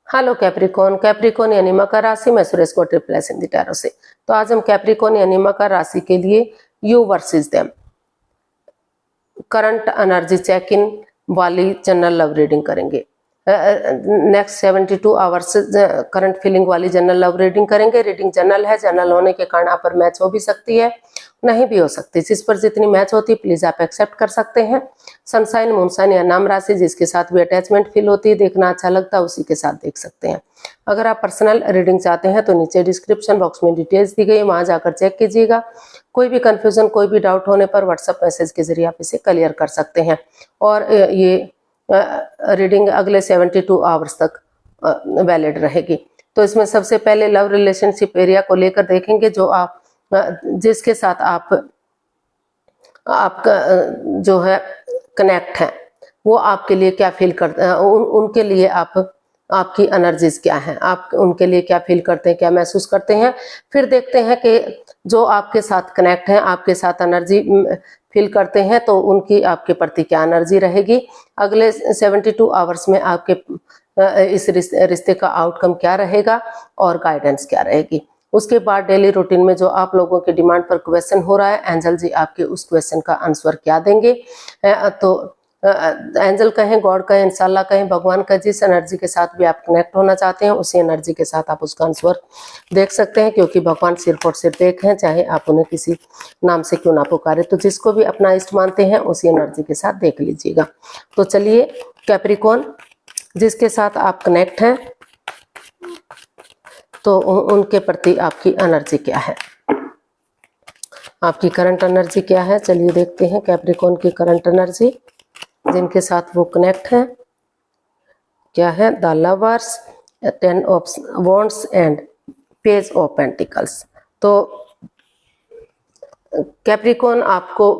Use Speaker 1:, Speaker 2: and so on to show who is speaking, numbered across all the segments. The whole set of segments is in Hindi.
Speaker 1: Hello Capricorn. कैप्रिकॉन यानी मकर राशि में सुरेश को ट्रिप्लेस इन द टैरो से। तो आज हम कैप्रिकॉन यानी मकर राशि के लिए you versus them current energy check in वाली जनरल लव रीडिंग करेंगे। नेक्स्ट 72 आवर्स करंट फीलिंग वाली जनरल लव रीडिंग करेंगे। रीडिंग जनरल है, जनरल होने के कारण आप पर मैच हो भी सकती है, नहीं भी हो सकती। जिस पर जितनी मैच होती है प्लीज आप एक्सेप्ट कर सकते हैं। सनसाइन, मूनसाइन या नाम राशि जिसके साथ भी अटैचमेंट फील होती है, देखना अच्छा लगता है, उसी के साथ देख सकते हैं। अगर आप पर्सनल रीडिंग चाहते हैं तो नीचे डिस्क्रिप्शन बॉक्स में डिटेल्स दी गई है, वहां जाकर चेक कीजिएगा। कोई भी कंफ्यूजन, कोई भी डाउट होने पर व्हाट्सएप मैसेज के जरिए आप इसे क्लियर कर सकते हैं। और ये रीडिंग अगले 72 आवर्स तक वैलिड रहेगी। तो इसमें सबसे पहले लव रिलेशनशिप एरिया को लेकर देखेंगे। जो आप जिसके साथ आपका जो है कनेक्ट है, वो आपके लिए क्या फील करते हैं, उनके लिए आपकी एनर्जीज क्या है, आप उनके लिए क्या फील करते हैं, क्या महसूस करते हैं। फिर देखते हैं कि जो आपके साथ कनेक्ट हैं, आपके साथ एनर्जी फील करते हैं, तो उनकी आपके प्रति क्या एनर्जी रहेगी। अगले 72 आवर्स में आपके इस रिश्ते का आउटकम क्या रहेगा और गाइडेंस क्या रहेगी। उसके बाद डेली रूटीन में जो आप लोगों के डिमांड पर क्वेश्चन हो रहा है, एंजल जी आपके उस क्वेश्चन का आंसर क्या देंगे। तो एंजल कहें, गॉड कहें, इंशाल्लाह कहें, भगवान का, जिस एनर्जी के साथ भी आप कनेक्ट होना चाहते हैं उसी एनर्जी के साथ आप उसका आंसर देख सकते हैं, क्योंकि भगवान सिर्फ और सिर्फ एक हैं, चाहे आप उन्हें किसी नाम से क्यों ना पुकारे। तो जिसको भी अपना इष्ट मानते हैं उसी एनर्जी के साथ देख लीजिएगा। तो चलिए कैप्रिकॉन, जिसके साथ आप कनेक्ट हैं तो उनके प्रति आपकी एनर्जी क्या है, आपकी करंट एनर्जी क्या है। चलिए देखते हैं कैप्रिकॉन की करंट एनर्जी, जिनके साथ वो कनेक्ट है, क्या है। The lovers, 10 of wands and page of pentacles. तो कैप्रिकॉन आपको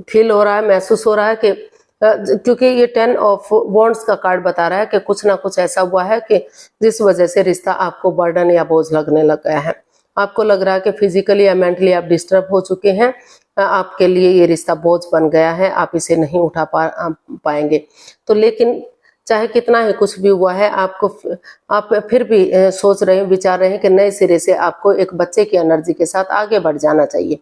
Speaker 1: फील हो रहा है, महसूस हो रहा है कि क्योंकि ये 10 ऑफ वॉन्ड्स का कार्ड बता रहा है कि कुछ ना कुछ ऐसा हुआ है कि जिस वजह से रिश्ता आपको बर्डन या बोझ लगने लग गया है। आपको लग रहा है कि फिजिकली या मेंटली आप डिस्टर्ब हो चुके हैं, आपके लिए ये रिश्ता बोझ बन गया है, आप इसे नहीं उठा पाएंगे। तो लेकिन चाहे कितना ही कुछ भी हुआ है, आप फिर भी सोच रहे हैं, विचार रहे हैं कि नए सिरे से आपको एक बच्चे की एनर्जी के साथ आगे बढ़ जाना चाहिए।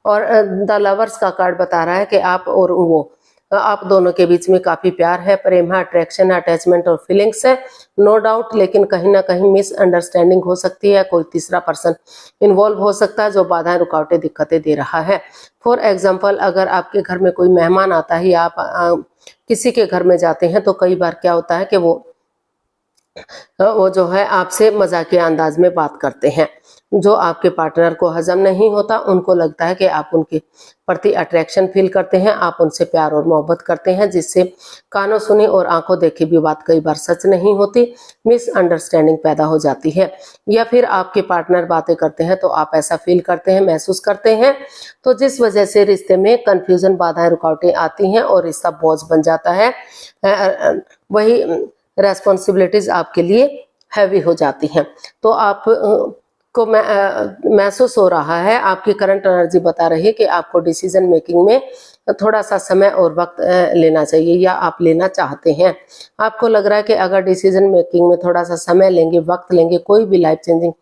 Speaker 1: और द लवर्स का कार्ड बता रहा है कि आप और वो, आप दोनों के बीच में काफी प्यार है, प्रेम है, अट्रैक्शन है, अटैचमेंट और फीलिंग्स है, नो डाउट। लेकिन कहीं ना कहीं मिसअंडरस्टैंडिंग हो सकती है, कोई तीसरा पर्सन इन्वॉल्व हो सकता है जो बाधाएं, रुकावटें, दिक्कतें दे रहा है। फॉर एग्जाम्पल, अगर आपके घर में कोई मेहमान आता है या आप किसी के घर में जाते हैं, तो कई बार क्या होता है कि वो जो है आपसे मजाकिया अंदाज में बात करते हैं, जो आपके पार्टनर को हजम नहीं होता। उनको लगता है कि आप उनके प्रति अट्रैक्शन फील करते हैं, आप उनसे प्यार और मोहब्बत करते हैं, जिससे कानों सुनी और आंखों देखी भी बात कई बार सच नहीं होती, मिसअंडरस्टैंडिंग पैदा हो जाती है। या फिर आपके पार्टनर बातें करते हैं तो आप ऐसा फील करते हैं, महसूस करते हैं, तो जिस वजह से रिश्ते में कंफ्यूजन, बाधाएं, रुकावटें आती हैं और रिश्ता बोझ बन जाता है। वही रेस्पॉन्सिबिलिटीज आपके लिए हैवी हो जाती हैं। तो आप को महसूस हो रहा है, आपकी करंट एनर्जी बता रही है कि आपको डिसीजन मेकिंग में थोड़ा सा समय और वक्त लेना चाहिए, या आप लेना चाहते हैं। आपको लग रहा है कि अगर डिसीजन मेकिंग में थोड़ा सा समय लेंगे, वक्त लेंगे, कोई भी लाइफ चेंजिंग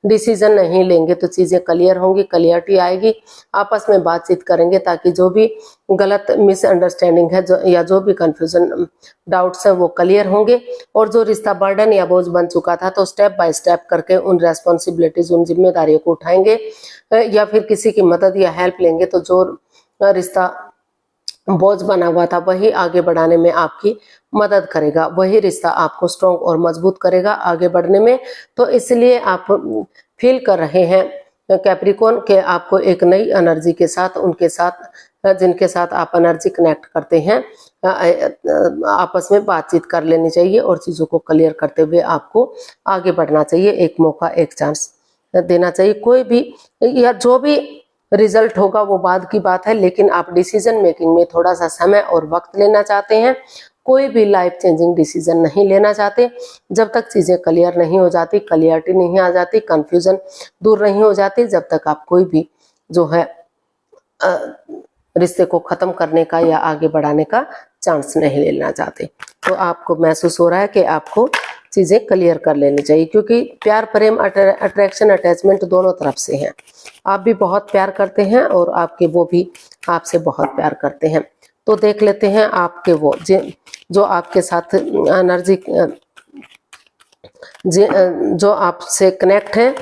Speaker 1: डिसीजन नहीं लेंगे, तो चीज़ें क्लियर होंगी, क्लियरिटी आएगी। आपस में बातचीत करेंगे ताकि जो भी गलत मिसअंडरस्टैंडिंग है या जो भी कंफ्यूजन, डाउट्स हैं, वो क्लियर होंगे। और जो रिश्ता बर्डन या बोझ बन चुका था, तो स्टेप बाय स्टेप करके उन रेस्पॉन्सिबिलिटीज, उन जिम्मेदारियों को उठाएंगे, या फिर किसी की मदद या हेल्प लेंगे। तो जो रिश्ता बोझ बना हुआ था वही आगे बढ़ाने में आपकी मदद करेगा, वही रिश्ता आपको स्ट्रॉन्ग और मजबूत करेगा आगे बढ़ने में। तो इसलिए आप फील कर रहे हैं कैप्रिकॉन के आपको एक नई एनर्जी के साथ, उनके साथ जिनके साथ आप एनर्जी कनेक्ट करते हैं, आपस में बातचीत कर लेनी चाहिए और चीज़ों को क्लियर करते हुए आपको आगे बढ़ना चाहिए। एक मौका, एक चांस देना चाहिए। कोई भी या जो भी रिजल्ट होगा वो बाद की बात है, लेकिन आप डिसीजन मेकिंग में थोड़ा सा समय और वक्त लेना चाहते हैं। कोई भी लाइफ चेंजिंग डिसीजन नहीं लेना चाहते जब तक चीज़ें क्लियर नहीं हो जाती, क्लियरिटी नहीं आ जाती, कंफ्यूजन दूर नहीं हो जाती, जब तक आप कोई भी जो है रिश्ते को ख़त्म करने का या आगे बढ़ाने का चांस नहीं लेना चाहते। तो आपको महसूस हो रहा है कि आपको चीजें क्लियर कर लेनी चाहिए, क्योंकि प्यार प्रेम अट्रैक्शन अटैचमेंट दोनों तरफ से हैं। आप भी बहुत प्यार करते हैं और आपके वो भी आपसे बहुत प्यार करते हैं। तो देख लेते हैं आपके वो जो आपके साथ एनर्जी जो आपसे कनेक्ट है,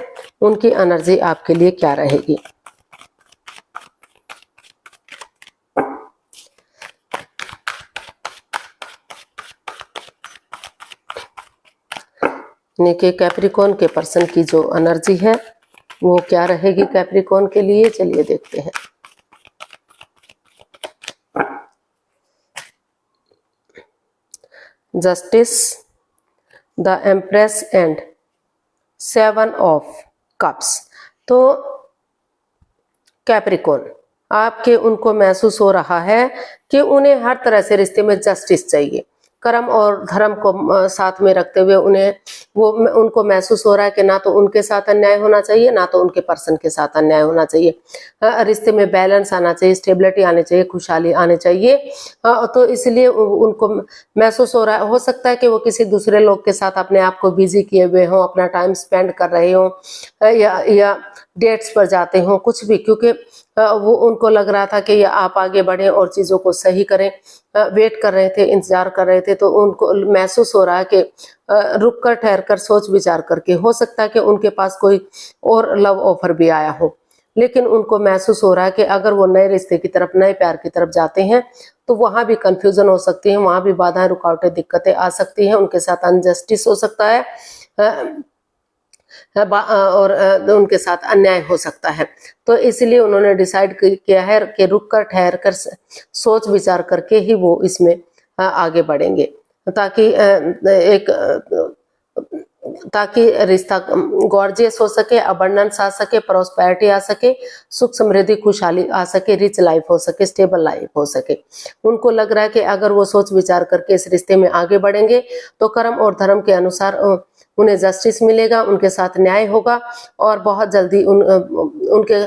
Speaker 1: उनकी एनर्जी आपके लिए क्या रहेगी। के कैप्रिकॉर्न के पर्सन की जो एनर्जी है वो क्या रहेगी कैप्रिकॉर्न के लिए, चलिए देखते हैं। Justice, the empress and 7 of cups. तो कैप्रिकॉर्न आपके उनको महसूस हो रहा है कि उन्हें हर तरह से रिश्ते में जस्टिस चाहिए। कर्म और धर्म को साथ में रखते हुए उनको महसूस हो रहा है कि ना तो उनके साथ अन्याय होना चाहिए, ना तो उनके पर्सन के साथ अन्याय होना चाहिए। रिश्ते में बैलेंस आना चाहिए, स्टेबिलिटी आनी चाहिए, खुशहाली आनी चाहिए। तो इसलिए उनको महसूस हो सकता है कि वो किसी दूसरे लोग के साथ अपने आप को बिजी किए हुए हों, अपना टाइम स्पेंड कर रहे हों या डेट्स पर जाते हों, कुछ भी, क्योंकि वो उनको लग रहा था कि आप आगे बढ़ें और चीज़ों को सही करें। वेट कर रहे थे, इंतजार कर रहे थे, तो उनको महसूस हो रहा है कि रुक कर ठहर कर सोच विचार करके, हो सकता है कि उनके पास कोई और लव ऑफर भी आया हो, लेकिन उनको महसूस हो रहा है कि अगर वो नए रिश्ते की तरफ, नए प्यार की तरफ जाते हैं तो वहां भी कंफ्यूजन हो सकती है, वहां भी बाधाएं, रुकावटें, दिक्कतें आ सकती हैं, उनके साथ अनजस्टिस हो सकता है और उनके साथ अन्याय हो सकता है। तो इसलिए उन्होंने डिसाइड किया है कि रुक कर ठहर कर सोच विचार करके ही वो इसमें आगे बढ़ेंगे, ताकि रिश्ता गॉर्जियस हो सके, अबंडेंस आ सके, प्रॉस्पेरिटी आ सके, सुख समृद्धि खुशहाली आ सके, रिच लाइफ हो सके, स्टेबल लाइफ हो सके। उनको लग रहा है कि अगर वो सोच विचार करके इस रिश्ते में आगे बढ़ेंगे तो कर्म और धर्म के अनुसार उन्हें जस्टिस मिलेगा, उनके साथ न्याय होगा और बहुत जल्दी उनके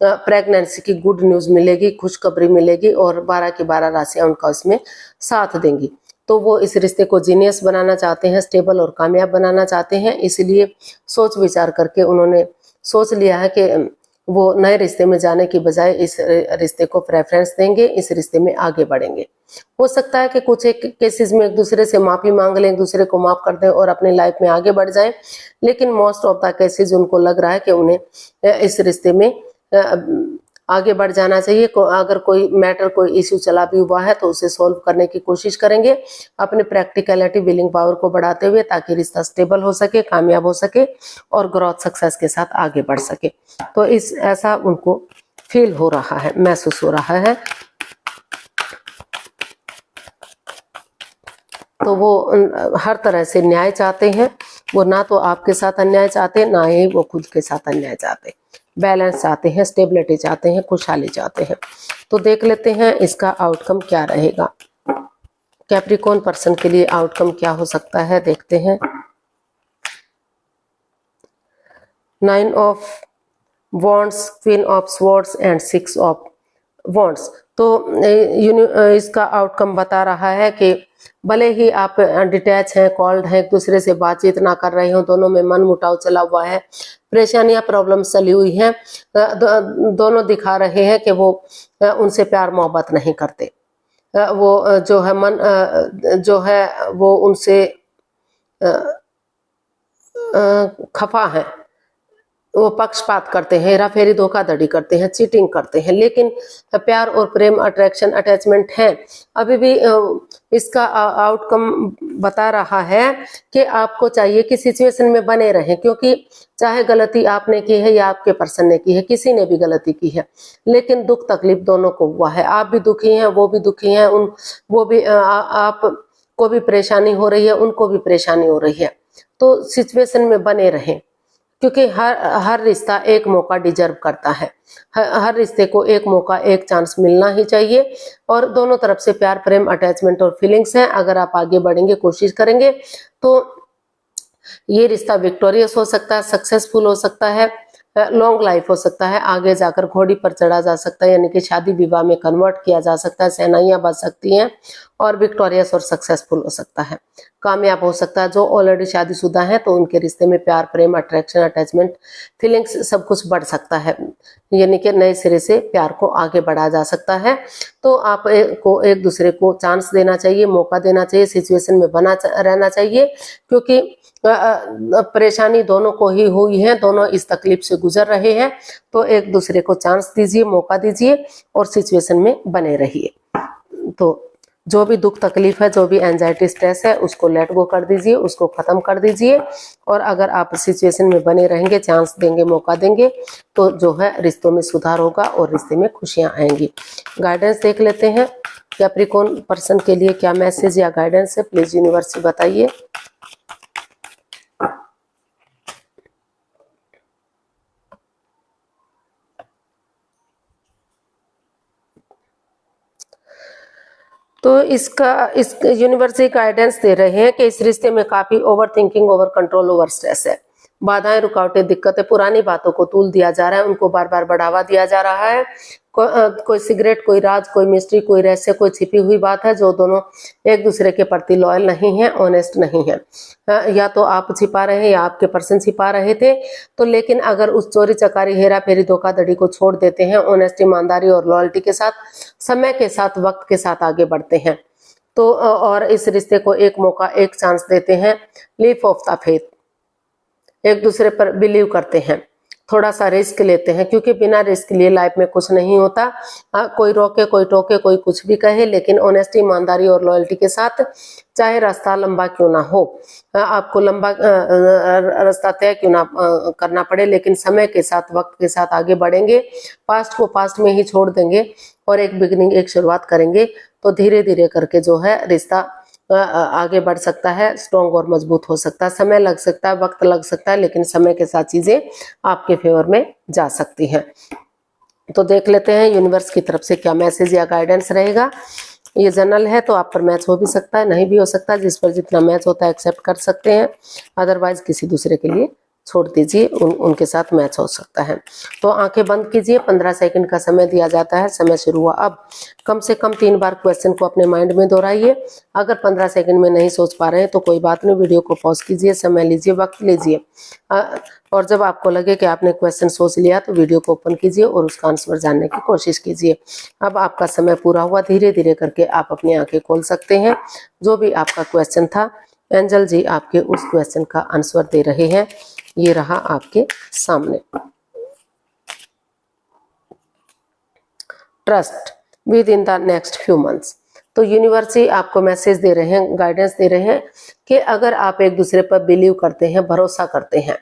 Speaker 1: प्रेगनेंसी की गुड न्यूज मिलेगी, खुशखबरी मिलेगी और 12 की 12 राशियां उनका इसमें साथ देंगी। तो वो इस रिश्ते को जीनियस बनाना चाहते हैं, स्टेबल और कामयाब बनाना चाहते हैं, इसलिए सोच विचार करके उन्होंने सोच लिया है कि वो नए रिश्ते में जाने की बजाय इस रिश्ते को प्रेफरेंस देंगे, इस रिश्ते में आगे बढ़ेंगे। हो सकता है कि कुछ एक केसेस में एक दूसरे से माफी मांग लें, एक दूसरे को माफ कर दें और अपनी लाइफ में आगे बढ़ जाएं, लेकिन मोस्ट ऑफ द केसेस उनको लग रहा है कि उन्हें इस रिश्ते में आगे बढ़ जाना चाहिए। अगर कोई मैटर, कोई इश्यू चला भी हुआ है तो उसे सॉल्व करने की कोशिश करेंगे अपने प्रैक्टिकलिटी, विलिंग पावर को बढ़ाते हुए, ताकि रिश्ता स्टेबल हो सके, कामयाब हो सके और ग्रोथ सक्सेस के साथ आगे बढ़ सके। तो ऐसा उनको फील हो रहा है, महसूस हो रहा है। तो वो हर तरह से न्याय चाहते हैं, वो ना तो आपके साथ अन्याय चाहते, ना ही वो खुद के साथ अन्याय चाहते, बैलेंस चाहते हैं, स्टेबिलिटी चाहते हैं, खुशहाली चाहते हैं। तो देख लेते हैं इसका आउटकम क्या रहेगा, कैप्रिकॉर्न पर्सन के लिए आउटकम क्या हो सकता है, देखते हैं। 9 of wands, queen of swords and 6 of wands. तो इसका आउटकम बता रहा है कि भले ही आप डिटैच हैं, कॉल्ड हैं, एक दूसरे से बातचीत ना कर रहे हो, दोनों में मन मुटाव चला हुआ है, परेशानियां, प्रॉब्लम चली हुई हैं, दोनों दिखा रहे हैं कि वो उनसे प्यार मोहब्बत नहीं करते, वो जो है मन जो है वो उनसे खफा है, वो पक्षपात करते हैं, हेरा फेरी, धोखाधड़ी करते हैं, चीटिंग करते हैं, लेकिन प्यार और प्रेम, अट्रैक्शन, अटैचमेंट है। अभी भी इसका आउटकम बता रहा है कि आपको चाहिए कि सिचुएशन में बने रहें, क्योंकि चाहे गलती आपने की है या आपके पर्सन ने की है, किसी ने भी गलती की है, लेकिन दुख तकलीफ दोनों को हुआ है। आप भी दुखी हैं, वो भी दुखी हैं, वो भी आपको भी परेशानी हो रही है, उनको भी परेशानी हो रही है। तो सिचुएशन में बने रहें, क्योंकि हर रिश्ता एक मौका डिजर्व करता है, हर रिश्ते को एक मौका, एक चांस मिलना ही चाहिए और दोनों तरफ से प्यार, प्रेम, अटैचमेंट और फीलिंग्स हैं। अगर आप आगे बढ़ेंगे, कोशिश करेंगे तो ये रिश्ता विक्टोरियस हो सकता है, सक्सेसफुल हो सकता है, लॉन्ग लाइफ हो सकता है, आगे जाकर घोड़ी पर चढ़ा जा सकता है, यानी कि शादी विवाह में कन्वर्ट किया जा सकता है, सेनाइयां बच सकती हैं और विक्टोरियस और सक्सेसफुल हो सकता है। कामयाब हो सकता है। जो ऑलरेडी शादीशुदा हैं तो उनके रिश्ते में प्यार, प्रेम, अट्रैक्शन, अटैचमेंट, फीलिंग्स सब कुछ बढ़ सकता है, यानी कि नए सिरे से प्यार को आगे बढ़ाया जा सकता है। तो आप को एक दूसरे को चांस देना चाहिए, मौका देना चाहिए, सिचुएशन में बना रहना चाहिए, क्योंकि परेशानी दोनों को ही हुई है, दोनों इस तकलीफ से गुजर रहे हैं। तो एक दूसरे को चांस दीजिए, मौका दीजिए और सिचुएशन में बने रहिए। तो जो भी दुख तकलीफ है, जो भी एंजाइटी स्ट्रेस है, उसको लेट गो कर दीजिए, उसको खत्म कर दीजिए। और अगर आप सिचुएशन में बने रहेंगे, चांस देंगे, मौका देंगे, तो जो है रिश्तों में सुधार होगा और रिश्ते में खुशियां आएंगी। गाइडेंस देख लेते हैं, कैप्रिकॉर्न पर्सन के लिए क्या मैसेज या गाइडेंस है, प्लीज यूनिवर्स बताइए। तो इस यूनिवर्सिटी गाइडेंस दे रहे हैं कि इस रिश्ते में काफी over thinking, over control, over stress है। बाधाएं, रुकावटें, दिक्कतें, पुरानी बातों को तूल दिया जा रहा है, उनको बार बार बढ़ावा दिया जा रहा है। कोई सिगरेट, कोई राज, कोई मिस्ट्री, कोई रहस्य, कोई छिपी हुई बात है जो दोनों एक दूसरे के प्रति लॉयल नहीं है, ऑनेस्ट नहीं है। या तो आप छिपा रहे हैं या आपके पर्सन छिपा रहे थे। तो लेकिन अगर उस चोरी चकारी, हेरा फेरी, धोखाधड़ी को छोड़ देते हैं, ऑनेस्ट, ईमानदारी और लॉयल्टी के साथ, समय के साथ, वक्त के साथ आगे बढ़ते हैं, तो और इस रिश्ते को एक मौका, एक चांस देते हैं, लीप ऑफ द फेथ, एक दूसरे पर बिलीव करते हैं, थोड़ा सा रिस्क लेते हैं, क्योंकि बिना रिस्क लिए लाइफ में कुछ नहीं होता। कोई रोके, कोई टोके, कोई कुछ भी कहे, लेकिन ऑनेस्टी, ईमानदारी और लॉयल्टी के साथ, चाहे रास्ता लंबा क्यों ना हो, आपको लंबा रास्ता तय क्यों ना करना पड़े, लेकिन समय के साथ, वक्त के साथ आगे बढ़ेंगे। पास्ट को पास्ट में ही छोड़ देंगे और एक बिगिनिंग, एक शुरुआत करेंगे, तो धीरे धीरे करके जो है रिश्ता आगे बढ़ सकता है, स्ट्रॉन्ग और मजबूत हो सकता है। समय लग सकता है, वक्त लग सकता है, लेकिन समय के साथ चीजें आपके फेवर में जा सकती हैं। तो देख लेते हैं यूनिवर्स की तरफ से क्या मैसेज या गाइडेंस रहेगा। ये जनरल है तो आप पर मैच हो भी सकता है, नहीं भी हो सकता, जिस पर जितना मैच होता है एक्सेप्ट कर सकते हैं, अदरवाइज किसी दूसरे के लिए छोड़ दीजिए, उनके साथ मैच हो सकता है। तो आंखें बंद कीजिए, 15 सेकंड का समय दिया जाता है, समय शुरू हुआ। अब कम से कम 3 बार क्वेश्चन को अपने माइंड में दोहराइए। अगर 15 सेकंड में नहीं सोच पा रहे हैं तो कोई बात नहीं, वीडियो को पॉज कीजिए, समय लीजिए, वक्त लीजिए, और जब आपको लगे कि आपने क्वेश्चन सोच लिया तो वीडियो को ओपन कीजिए और उसका आंसर जानने की कोशिश कीजिए। अब आपका समय पूरा हुआ, धीरे धीरे करके आप अपनी आंखें खोल सकते हैं। जो भी आपका क्वेश्चन था, एंजल जी आपके उस क्वेश्चन का आंसर दे रहे हैं। ये रहा आपके सामने। Trust with in the next few months. तो यूनिवर्स ही आपको मैसेज दे रहे हैं, गाइडेंस दे रहे हैं कि अगर आप एक दूसरे पर बिलीव करते हैं, भरोसा करते हैं,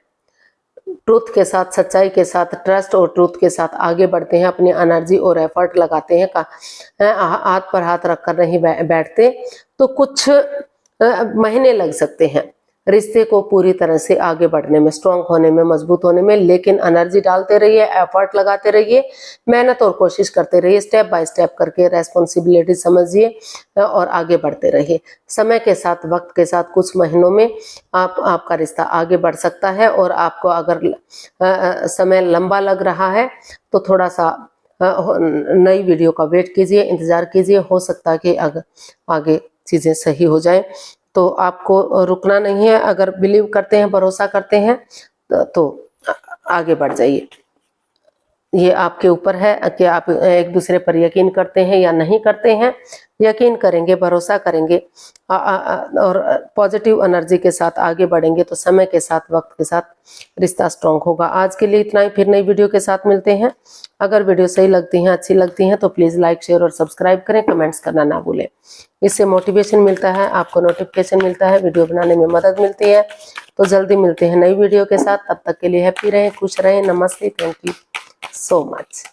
Speaker 1: ट्रूथ के साथ, सच्चाई के साथ, ट्रस्ट और ट्रूथ के साथ आगे बढ़ते हैं, अपनी एनर्जी और एफर्ट लगाते हैं, हाथ पर हाथ रखकर नहीं बैठते, तो कुछ महीने लग सकते हैं रिश्ते को पूरी तरह से आगे बढ़ने में, स्ट्रांग होने में, मजबूत होने में। लेकिन एनर्जी डालते रहिए, एफर्ट लगाते रहिए, मेहनत और कोशिश करते रहिए, स्टेप बाय स्टेप करके रेस्पॉन्सिबिलिटी समझिए और आगे बढ़ते रहिए। समय के साथ, वक्त के साथ, कुछ महीनों में आपका रिश्ता आगे बढ़ सकता है। और आपको अगर समय लंबा लग रहा है तो थोड़ा सा नई वीडियो का वेट कीजिए, इंतजार कीजिए, हो सकता है कि आगे चीजें सही हो जाएं। तो आपको रुकना नहीं है, अगर बिलीव करते हैं, भरोसा करते हैं तो आगे बढ़ जाइए। ये आपके ऊपर है कि आप एक दूसरे पर यकीन करते हैं या नहीं करते हैं। यकीन करेंगे, भरोसा करेंगे और पॉजिटिव एनर्जी के साथ आगे बढ़ेंगे तो समय के साथ, वक्त के साथ रिश्ता स्ट्रांग होगा। आज के लिए इतना ही, फिर नई वीडियो के साथ मिलते हैं। अगर वीडियो सही लगती हैं, अच्छी लगती हैं तो प्लीज़ लाइक, शेयर और सब्सक्राइब करें, कमेंट्स करना ना भूलें। इससे मोटिवेशन मिलता है, आपको नोटिफिकेशन मिलता है, वीडियो बनाने में मदद मिलती है। तो जल्दी मिलते हैं नई वीडियो के साथ, तब तक के लिए हैप्पी रहें, खुश रहें। नमस्ते, थैंक यू so much।